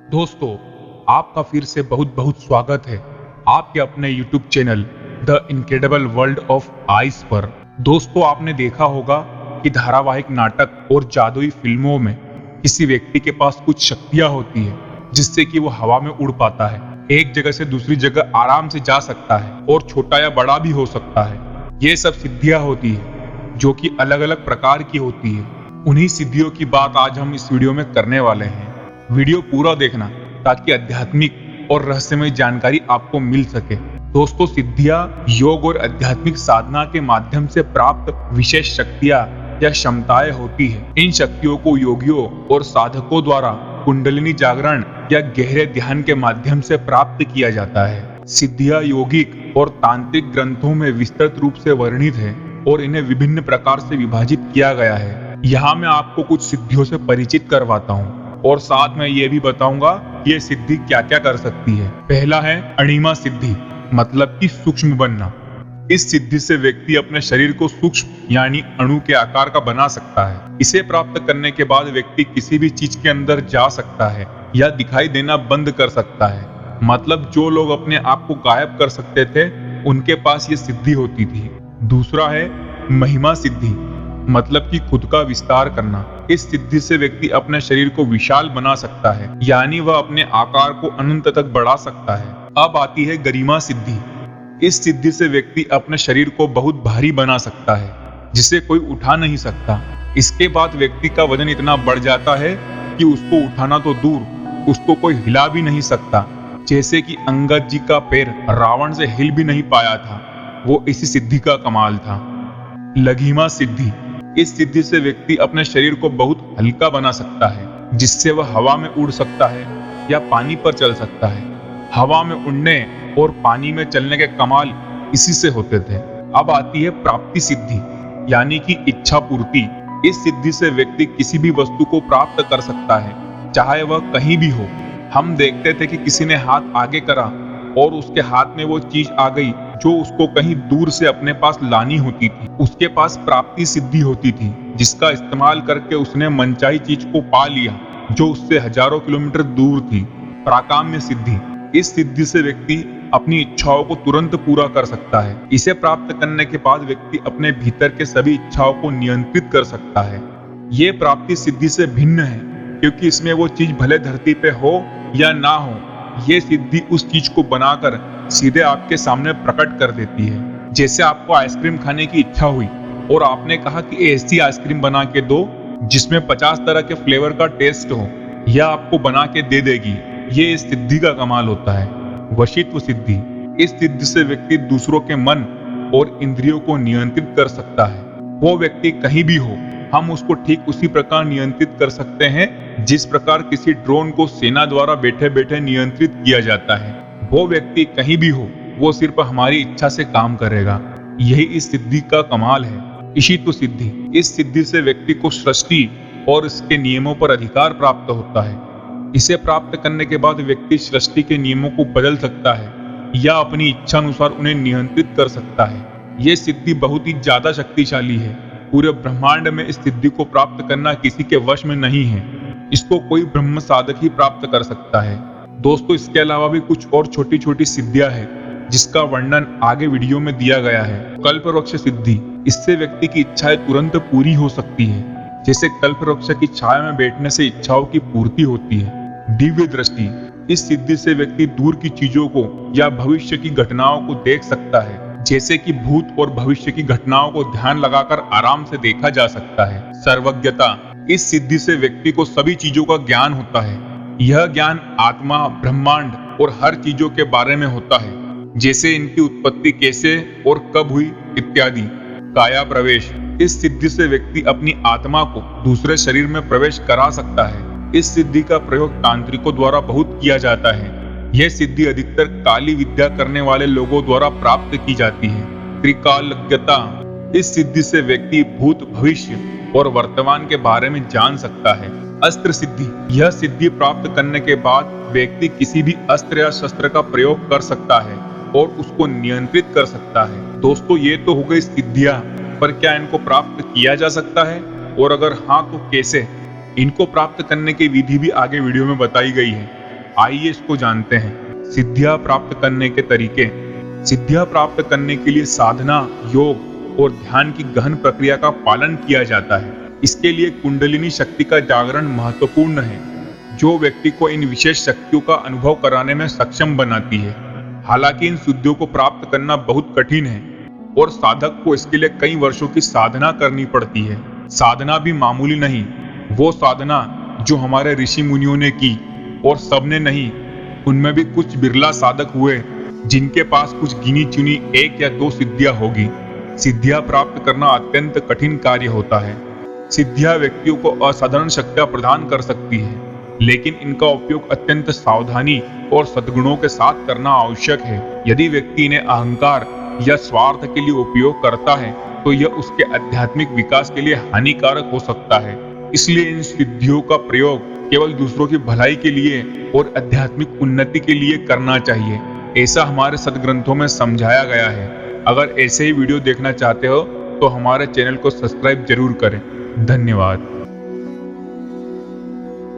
दोस्तों, आपका फिर से बहुत बहुत स्वागत है आपके अपने YouTube channel the incredible world of ice पर। दोस्तों, आपने देखा होगा कि धारावाहिक नाटक और जादुई फिल्मों में किसी व्यक्ति के पास कुछ शक्तियां होती है जिससे कि वो हवा में उड़ पाता है, एक जगह से दूसरी जगह आराम से जा सकता है और छोटा या बड़ा भी हो सकता है। ये सब सिद्धियां होती है जो कि अलग अलग प्रकार की होती है। उन्हीं सिद्धियों की बात आज हम इस वीडियो में करने वाले हैं। वीडियो पूरा देखना ताकि आध्यात्मिक और रहस्यमय जानकारी आपको मिल सके। दोस्तों, सिद्धियां योग और आध्यात्मिक साधना के माध्यम से प्राप्त विशेष शक्तियां या क्षमताएं होती है। इन शक्तियों को योगियों और साधकों द्वारा कुंडलिनी जागरण या गहरे ध्यान के माध्यम से प्राप्त किया जाता है। सिद्धियां यौगिक और तांत्रिक ग्रंथों में विस्तृत रूप से वर्णित है और इन्हें विभिन्न प्रकार से विभाजित किया गया है। यहाँ मैं आपको कुछ सिद्धियों से परिचित करवाता हूँ और साथ में ये भी बताऊंगा कि ये सिद्धि क्या क्या कर सकती है। पहला है अणिमा सिद्धि, मतलब कि सूक्ष्म बनना। इस सिद्धि से व्यक्ति अपने शरीर को सूक्ष्म यानी अणु के आकार का बना सकता है। इसे प्राप्त करने के बाद व्यक्ति किसी भी चीज के अंदर जा सकता है या दिखाई देना बंद कर सकता है। मतलब जो लोग अपने आप को गायब कर सकते थे उनके पास ये सिद्धि होती थी। दूसरा है महिमा सिद्धि, मतलब कि खुद का विस्तार करना। इस सिद्धि से व्यक्ति अपने शरीर को विशाल बना सकता है, यानी वह अपने आकार को अनंत तक बढ़ा सकता है। अब आती है गरिमा सिद्धि। इस सिद्धि से व्यक्ति अपने शरीर को बहुत भारी बना सकता है जिसे कोई उठा नहीं सकता। इसके बाद व्यक्ति का वजन इतना बढ़ जाता है कि उसको उठाना तो दूर, उसको कोई हिला भी नहीं सकता। जैसे कि अंगद जी का पैर रावण से हिल भी नहीं पाया था, वो इसी सिद्धि का कमाल था। लघिमा सिद्धि। इस सिद्धि से व्यक्ति अपने शरीर को बहुत हल्का बना सकता है जिससे वह हवा में उड़ सकता है या पानी पर चल सकता है। हवा में उड़ने और पानी में चलने के कमाल इसी से होते थे। अब आती है प्राप्ति सिद्धि, यानी कि इच्छा पूर्ति। इस सिद्धि से व्यक्ति किसी भी वस्तु को प्राप्त कर सकता है, चाहे वह कहीं भी हो। हम देखते थे कि किसी ने हाथ आगे करा और उसके हाथ में वो चीज आ गई जो उसको कहीं दूर से अपने पास लानी होती थी। उसके पास प्राप्ति सिद्धि होती थी जिसका इस्तेमाल करके उसने मनचाही चीज को पा लिया जो उससे हजारों किलोमीटर दूर थी। प्राकाम्य सिद्धि। इस सिद्धि से व्यक्ति अपनी इच्छाओं को तुरंत पूरा कर सकता है। इसे प्राप्त करने के बाद व्यक्ति अपने भीतर के सभी इच्छाओं को नियंत्रित कर सकता है। ये प्राप्ति सिद्धि से भिन्न है क्योंकि इसमें वो चीज भले धरती पे हो या ना हो, ये सिद्धि उस चीज को बनाकर सीधे आपके सामने प्रकट कर देती है। जैसे आपको आइसक्रीम खाने की इच्छा हुई और आपने कहा कि ऐसी आइसक्रीम बना के दो जिसमें 50 तरह के फ्लेवर का टेस्ट हो, यह आपको बना के दे देगी। ये इस सिद्धि का कमाल होता है। वशीत्व सिद्धि। इस सिद्धि से व्यक्ति दूसरों के मन और इंद्रियों को नियंत्रित कर सकता है। वो व्यक्ति कहीं भी हो, हम उसको ठीक उसी प्रकार नियंत्रित कर सकते हैं जिस प्रकार किसी ड्रोन को सेना द्वारा बैठे बैठे नियंत्रित किया जाता है। वो व्यक्ति कहीं भी हो, वो सिर्फ हमारी इच्छा से काम करेगा। यही इस सिद्धि का कमाल है। ईशित्व सिद्धि। इस सिद्धि से व्यक्ति को सृष्टि और इसके नियमों पर अधिकार प्राप्त होता है। इसे प्राप्त करने के बाद व्यक्ति सृष्टि के नियमों को बदल सकता है या अपनी इच्छा अनुसार उन्हें नियंत्रित कर सकता है। ये सिद्धि बहुत ही ज्यादा शक्तिशाली है। पूरे ब्रह्मांड में इस सिद्धि को प्राप्त करना किसी के वश में नहीं है। इसको कोई ब्रह्म साधक ही प्राप्त कर सकता है। दोस्तों, इसके अलावा भी कुछ और छोटी छोटी सिद्धियां हैं जिसका वर्णन आगे वीडियो में दिया गया है। कल्पवृक्ष सिद्धि। इससे व्यक्ति की इच्छाएं तुरंत पूरी हो सकती है। जैसे कल्पवृक्ष की छाया में बैठने से इच्छाओं की पूर्ति होती है। दिव्य दृष्टि। इस सिद्धि से व्यक्ति दूर की चीजों को या भविष्य की घटनाओं को देख सकता है। जैसे कि भूत और भविष्य की घटनाओं को ध्यान लगाकर आराम से देखा जा सकता है। सर्वज्ञता। इस सिद्धि से व्यक्ति को सभी चीजों का ज्ञान होता है। यह ज्ञान आत्मा, ब्रह्मांड और हर चीजों के बारे में होता है, जैसे इनकी उत्पत्ति कैसे और कब हुई इत्यादि। काया प्रवेश। इस सिद्धि से व्यक्ति अपनी आत्मा को दूसरे शरीर में प्रवेश करा सकता है। इस सिद्धि का प्रयोग तांत्रिकों द्वारा बहुत किया जाता है। यह सिद्धि अधिकतर काली विद्या करने वाले लोगों द्वारा प्राप्त की जाती है। त्रिकालज्ञता। इस सिद्धि से व्यक्ति भूत, भविष्य और वर्तमान के बारे में जान सकता है। अस्त्र सिद्धि। यह सिद्धि प्राप्त करने के बाद व्यक्ति किसी भी अस्त्र या शस्त्र का प्रयोग कर सकता है और उसको नियंत्रित कर सकता है। दोस्तों, ये तो हो गई सिद्धियां, पर क्या इनको प्राप्त किया जा सकता है और अगर हाँ तो कैसे? इनको प्राप्त करने की विधि भी आगे वीडियो में बताई गई है। आइए इसको जानते हैं। सिद्धियां प्राप्त करने के तरीके। सिद्धियां प्राप्त करने के लिए साधना, योग और ध्यान की गहन प्रक्रिया का पालन किया जाता है। इसके लिए कुंडलिनी शक्ति का जागरण महत्वपूर्ण है, जो व्यक्ति को इन विशेष शक्तियों का अनुभव कराने में सक्षम बनाती है। हालांकि इन सिद्धियों को प्राप्त करना बहुत कठिन है और साधक को इसके लिए कई वर्षों की साधना करनी पड़ती है। साधना भी मामूली नहीं, वो साधना जो हमारे ऋषि मुनियों ने की और सबने नहीं, उनमें भी कुछ बिरला साधक हुए जिनके पास कुछ गिनी चुनी 1 या 2 सिद्धियां होगी। सिद्धियां प्राप्त करना अत्यंत कठिन कार्य होता है। सिद्धियां व्यक्तियों को असाधारण शक्तियां प्रदान कर सकती है, लेकिन इनका उपयोग अत्यंत सावधानी और सद्गुणों के साथ करना आवश्यक है। यदि व्यक्ति इन्हें अहंकार या स्वार्थ के लिए उपयोग करता है तो यह उसके आध्यात्मिक विकास के लिए हानिकारक हो सकता है। इसलिए इन सिद्धियों का प्रयोग केवल दूसरों की भलाई के लिए और आध्यात्मिक उन्नति के लिए करना चाहिए, ऐसा हमारे सद्ग्रंथों में समझाया गया है। अगर ऐसे ही वीडियो देखना चाहते हो तो हमारे चैनल को सब्सक्राइब जरूर करें। धन्यवाद।